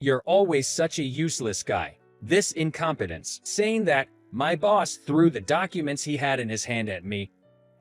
You're always such a useless guy. This incompetence, saying that, my boss threw the documents he had in his hand at me.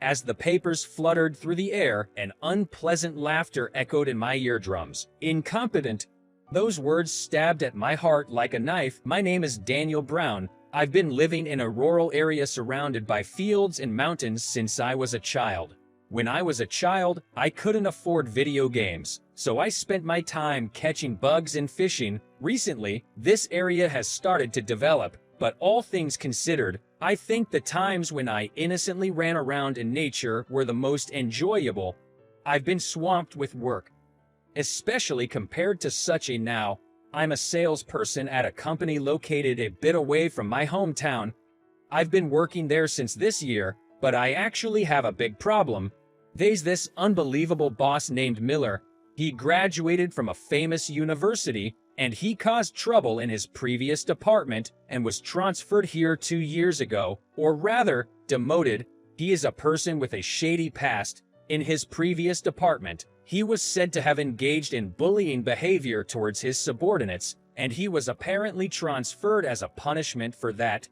As the papers fluttered through the air, an unpleasant laughter echoed in my eardrums. Incompetent. Those words stabbed at my heart like a knife. My name is Daniel Brown. I've been living in a rural area surrounded by fields and mountains since I was a child. When I was a child, I couldn't afford video games, so I spent my time catching bugs and fishing. Recently, this area has started to develop, but all things considered, I think the times when I innocently ran around in nature were the most enjoyable. I've been swamped with work, especially compared to such a now. I'm a salesperson at a company located a bit away from my hometown. I've been working there since this year, but I actually have a big problem. There's this unbelievable boss named Miller. He graduated from a famous university, and he caused trouble in his previous department and was transferred here 2 years ago, or rather, demoted. He is a person with a shady past. In his previous department, he was said to have engaged in bullying behavior towards his subordinates, and he was apparently transferred as a punishment for that.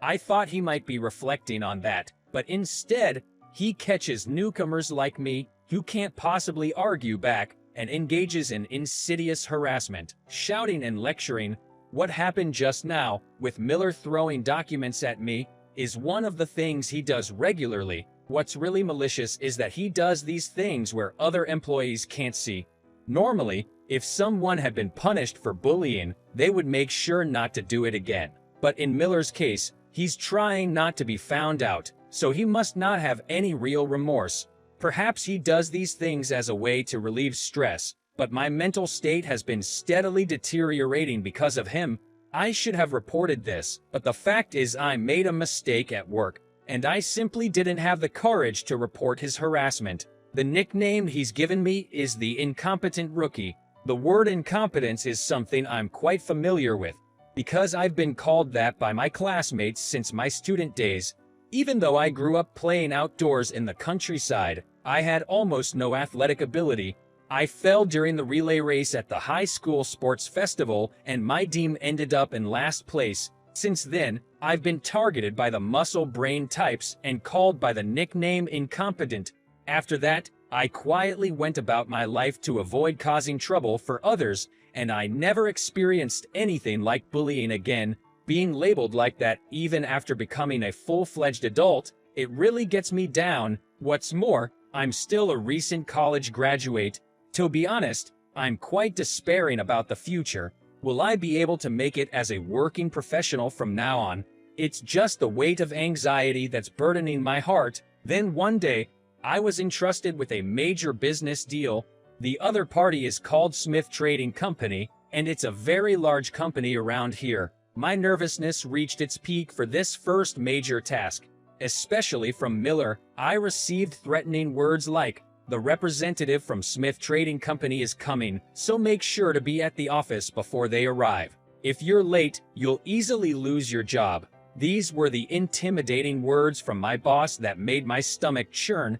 I thought he might be reflecting on that, but instead, he catches newcomers like me, who can't possibly argue back, and engages in insidious harassment, shouting and lecturing. What happened just now, with Miller throwing documents at me, is one of the things he does regularly. What's really malicious is that he does these things where other employees can't see. Normally, if someone had been punished for bullying, they would make sure not to do it again. But in Miller's case, he's trying not to be found out, so he must not have any real remorse. Perhaps he does these things as a way to relieve stress, but my mental state has been steadily deteriorating because of him. I should have reported this, but the fact is I made a mistake at work, and I simply didn't have the courage to report his harassment. The nickname he's given me is the Incompetent Rookie. The word incompetence is something I'm quite familiar with, because I've been called that by my classmates since my student days. Even though I grew up playing outdoors in the countryside, I had almost no athletic ability. I fell during the relay race at the high school sports festival, and my team ended up in last place. Since then, I've been targeted by the muscle brain types and called by the nickname incompetent. After that, I quietly went about my life to avoid causing trouble for others, and I never experienced anything like bullying again. Being labeled like that even after becoming a full-fledged adult, it really gets me down. What's more, I'm still a recent college graduate. To be honest, I'm quite despairing about the future. Will I be able to make it as a working professional from now on? It's just the weight of anxiety that's burdening my heart. Then one day, I was entrusted with a major business deal. The other party is called Smith Trading Company, and it's a very large company around here. My nervousness reached its peak for this first major task, especially from Miller. I received threatening words like, "The representative from Smith Trading Company is coming, so make sure to be at the office before they arrive. If you're late, you'll easily lose your job." These were the intimidating words from my boss that made my stomach churn.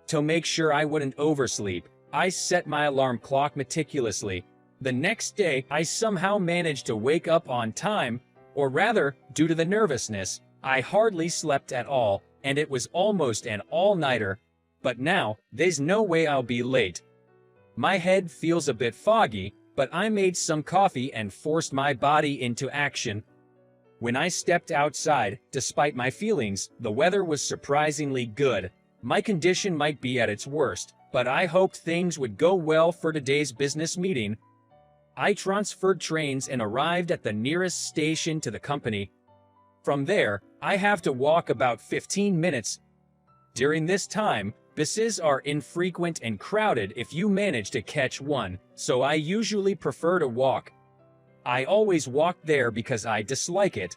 To make sure I wouldn't oversleep, I set my alarm clock meticulously. The next day, I somehow managed to wake up on time, or rather, due to the nervousness, I hardly slept at all, and it was almost an all-nighter. But now, there's no way I'll be late. My head feels a bit foggy, but I made some coffee and forced my body into action. When I stepped outside, despite my feelings, the weather was surprisingly good. My condition might be at its worst, but I hoped things would go well for today's business meeting. I transferred trains and arrived at the nearest station to the company. From there, I have to walk about 15 minutes. During this time, buses are infrequent and crowded if you manage to catch one, so I usually prefer to walk. I always walk there because I dislike it.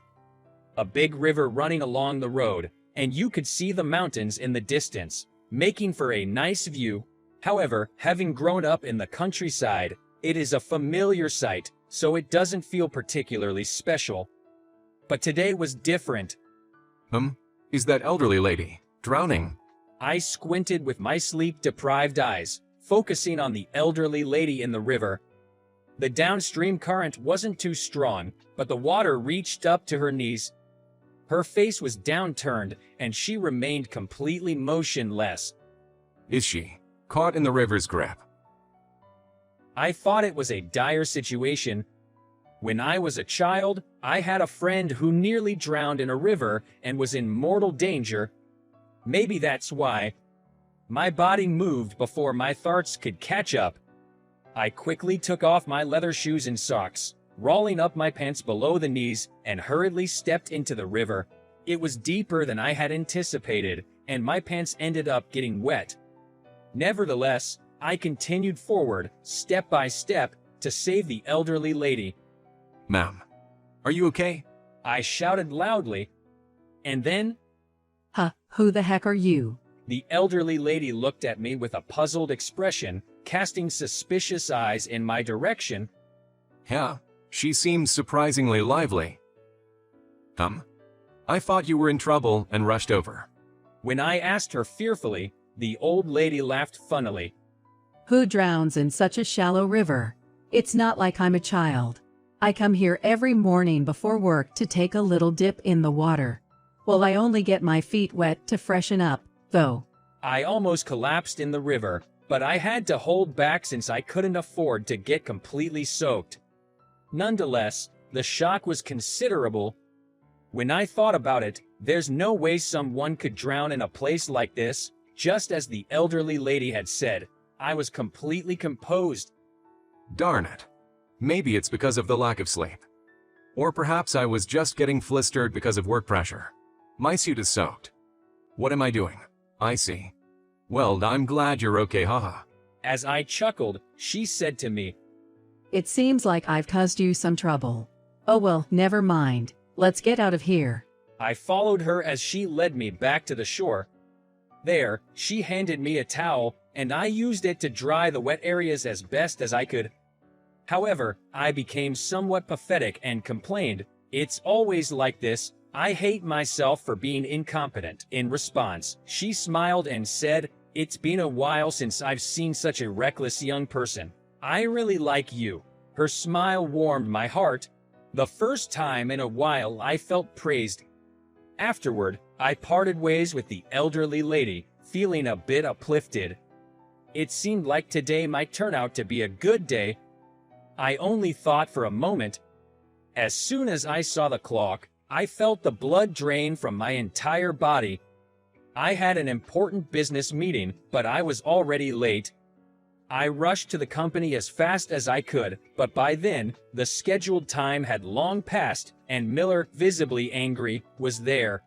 A big river running along the road, and you could see the mountains in the distance, making for a nice view. However, having grown up in the countryside, it is a familiar sight, so it doesn't feel particularly special. But today was different. Is that elderly lady drowning? I squinted with my sleep-deprived eyes, focusing on the elderly lady in the river. The downstream current wasn't too strong, but the water reached up to her knees. Her face was downturned, and she remained completely motionless. Is she caught in the river's grip? I thought it was a dire situation. When I was a child, I had a friend who nearly drowned in a river and was in mortal danger. Maybe that's why. My body moved before my thoughts could catch up. I quickly took off my leather shoes and socks, rolling up my pants below the knees, and hurriedly stepped into the river. It was deeper than I had anticipated, and my pants ended up getting wet. Nevertheless, I continued forward, step by step, to save the elderly lady. Ma'am, are you okay? I shouted loudly. And then, Huh, who the heck are you? the elderly lady looked at me with a puzzled expression, casting suspicious eyes in my direction. Yeah, she seems surprisingly lively. I thought you were in trouble and rushed over. When I asked her fearfully, the old lady laughed funnily. Who drowns in such a shallow river? It's not like I'm a child. I come here every morning before work to take a little dip in the water. Well, I only get my feet wet to freshen up, though. I almost collapsed in the river, but I had to hold back since I couldn't afford to get completely soaked. Nonetheless, the shock was considerable. When I thought about it, there's no way someone could drown in a place like this. Just as the elderly lady had said, I was completely composed. Darn it. Maybe it's because of the lack of sleep. Or perhaps I was just getting flustered because of work pressure. My suit is soaked. What am I doing? I see. Well, I'm glad you're okay, haha. As I chuckled, she said to me, It seems like I've caused you some trouble. Oh well, never mind. Let's get out of here. I followed her as she led me back to the shore. There, she handed me a towel, and I used it to dry the wet areas as best as I could. However, I became somewhat pathetic and complained, It's always like this. I hate myself for being incompetent. In response, she smiled and said, It's been a while since I've seen such a reckless young person. I really like you. Her smile warmed my heart. The first time in a while I felt praised. Afterward, I parted ways with the elderly lady, feeling a bit uplifted. It seemed like today might turn out to be a good day. I only thought for a moment. As soon as I saw the clock, I felt the blood drain from my entire body. I had an important business meeting, but I was already late. I rushed to the company as fast as I could, but by then, the scheduled time had long passed, and Miller, visibly angry, was there.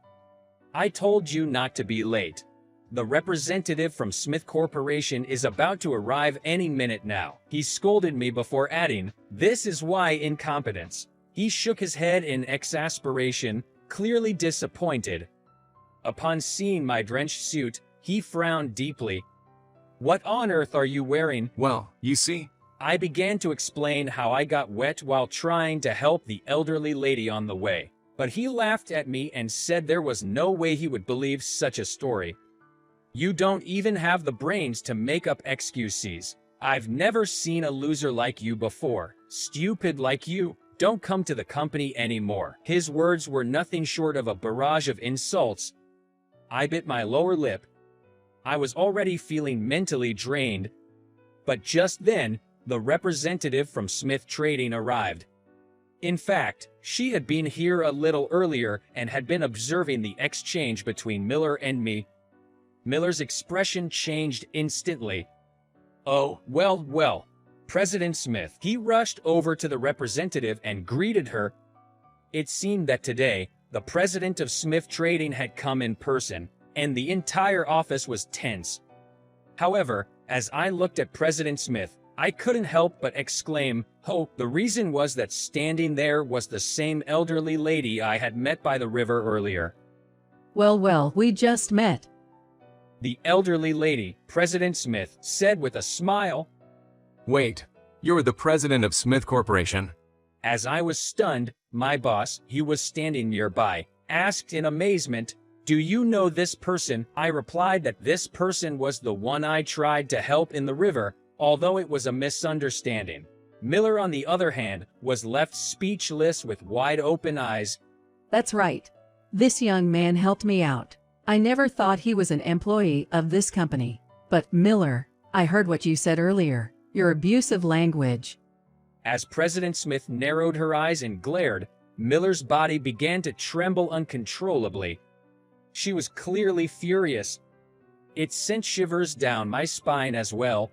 I told you not to be late. The representative from Smith Corporation is about to arrive any minute now. He scolded me before adding, This is why incompetence. He shook his head in exasperation, clearly disappointed. Upon seeing my drenched suit, he frowned deeply. What on earth are you wearing? Well, you see, I began to explain how I got wet while trying to help the elderly lady on the way, but he laughed at me and said there was no way he would believe such a story. You don't even have the brains to make up excuses. I've never seen a loser like you before. Stupid like you. Don't come to the company anymore. His words were nothing short of a barrage of insults. I bit my lower lip. I was already feeling mentally drained. But just then, the representative from Smith Trading arrived. In fact, she had been here a little earlier and had been observing the exchange between Miller and me. Miller's expression changed instantly. Oh, well, President Smith. He rushed over to the representative and greeted her. It seemed that today, the president of Smith Trading had come in person, and the entire office was tense. However, as I looked at President Smith, I couldn't help but exclaim, Oh, the reason was that standing there was the same elderly lady I had met by the river earlier. Well, we just met. The elderly lady, President Smith, said with a smile. Wait, you're the president of Smith Corporation? As I was stunned, my boss, he was standing nearby, asked in amazement, Do you know this person? I replied that this person was the one I tried to help in the river, although it was a misunderstanding. Miller, on the other hand, was left speechless with wide-open eyes. That's right. This young man helped me out. I never thought he was an employee of this company. But, Miller, I heard what you said earlier. Your abusive language. As President Smith narrowed her eyes and glared, Miller's body began to tremble uncontrollably. She was clearly furious. It sent shivers down my spine as well.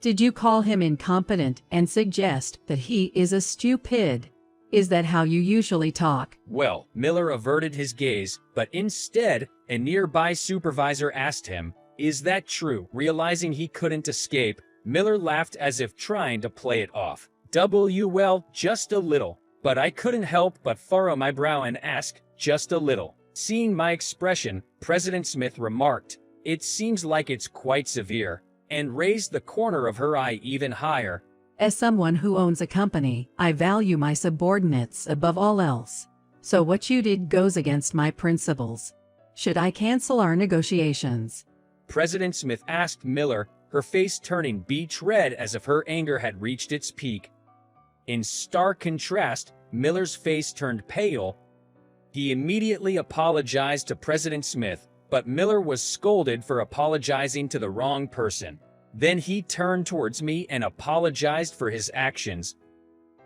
Did you call him incompetent and suggest that he is a stupid? Is that how you usually talk? Well, Miller averted his gaze, but instead, a nearby supervisor asked him, "Is that true?" Realizing he couldn't escape, Miller laughed as if trying to play it off. Well, just a little. But I couldn't help but furrow my brow and ask, "Just a little?" Seeing my expression, President Smith remarked, "It seems like it's quite severe," and raised the corner of her eye even higher. As someone who owns a company, I value my subordinates above all else. So what you did goes against my principles. Should I cancel our negotiations? President Smith asked Miller, her face turning beech red as if her anger had reached its peak. In stark contrast, Miller's face turned pale. He immediately apologized to President Smith, but Miller was scolded for apologizing to the wrong person. Then he turned towards me and apologized for his actions.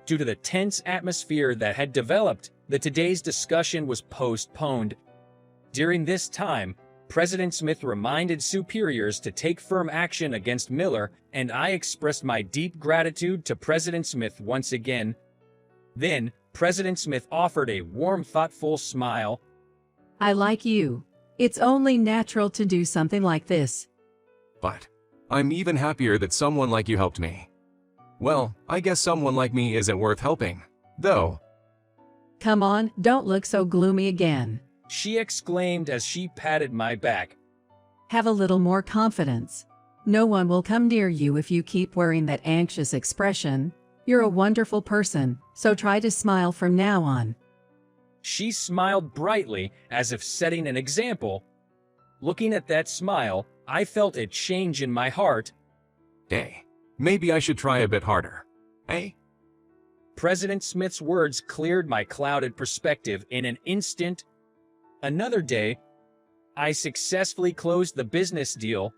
Due to the tense atmosphere that had developed, today's discussion was postponed. During this time, President Smith reminded superiors to take firm action against Miller, and I expressed my deep gratitude to President Smith once again. Then, President Smith offered a warm, thoughtful smile. I like you. It's only natural to do something like this. But I'm even happier that someone like you helped me. Well, I guess someone like me isn't worth helping, though. Come on, don't look so gloomy again. She exclaimed as she patted my back. Have a little more confidence. No one will come near you if you keep wearing that anxious expression. You're a wonderful person, so try to smile from now on. She smiled brightly, as if setting an example. Looking at that smile, I felt a change in my heart. Hey, maybe I should try a bit harder. Hey? President Smith's words cleared my clouded perspective in an instant. Another day, I successfully closed the business deal.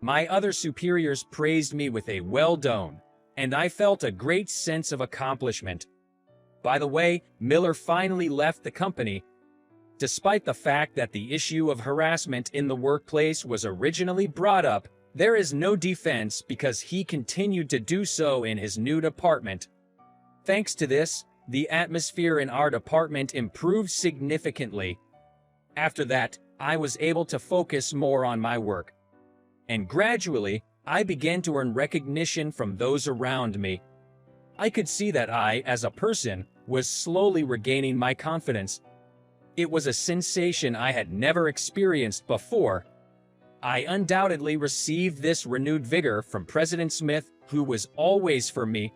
My other superiors praised me with a well done, and I felt a great sense of accomplishment. By the way, Miller finally left the company. Despite the fact that the issue of harassment in the workplace was originally brought up, there is no defense because he continued to do so in his new department. Thanks to this, the atmosphere in our department improved significantly. After that, I was able to focus more on my work. And gradually, I began to earn recognition from those around me. I could see that I, as a person, was slowly regaining my confidence. It was a sensation I had never experienced before. I undoubtedly received this renewed vigor from President Smith, who was always for me.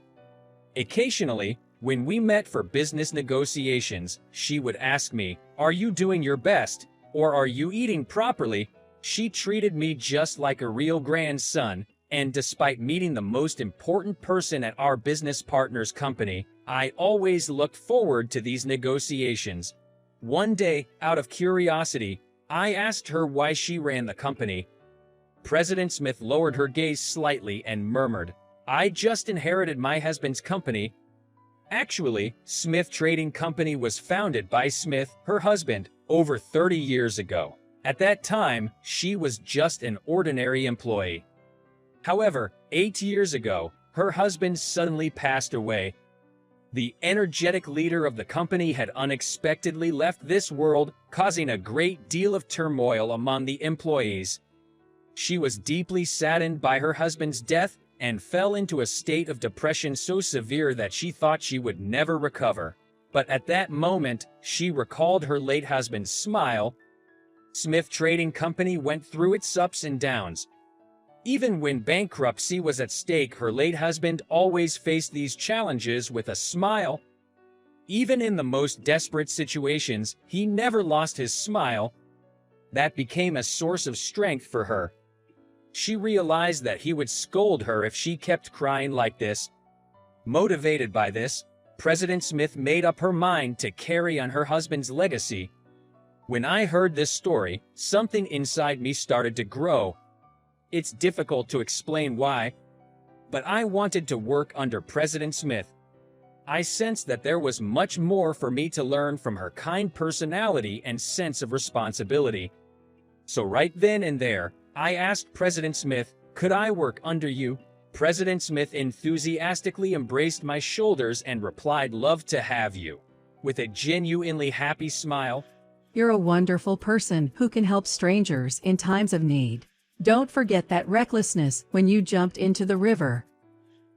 Occasionally, when we met for business negotiations, she would ask me, "Are you doing your best? Or are you eating properly?" She treated me just like a real grandson, and despite meeting the most important person at our business partner's company, I always looked forward to these negotiations. One day, out of curiosity, I asked her why she ran the company. President Smith lowered her gaze slightly and murmured, "I just inherited my husband's company." Actually, Smith Trading Company was founded by Smith, her husband, over 30 years ago. At that time, she was just an ordinary employee. However, 8 years ago, her husband suddenly passed away. The energetic leader of the company had unexpectedly left this world, causing a great deal of turmoil among the employees. She was deeply saddened by her husband's death and fell into a state of depression so severe that she thought she would never recover. But at that moment, she recalled her late husband's smile. Smith Trading Company went through its ups and downs. Even when bankruptcy was at stake, her late husband always faced these challenges with a smile. Even in the most desperate situations, he never lost his smile. That became a source of strength for her. She realized that he would scold her if she kept crying like this. Motivated by this, President Smith made up her mind to carry on her husband's legacy. When I heard this story, something inside me started to grow. It's difficult to explain why, but I wanted to work under President Smith. I sensed that there was much more for me to learn from her kind personality and sense of responsibility. So right then and there, I asked President Smith, "Could I work under you?" President Smith enthusiastically embraced my shoulders and replied, "Love to have you." With a genuinely happy smile, You're a wonderful person who can help strangers in times of need. Don't forget that recklessness when you jumped into the river.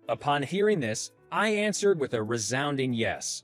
upon hearing this, I answered with a resounding yes.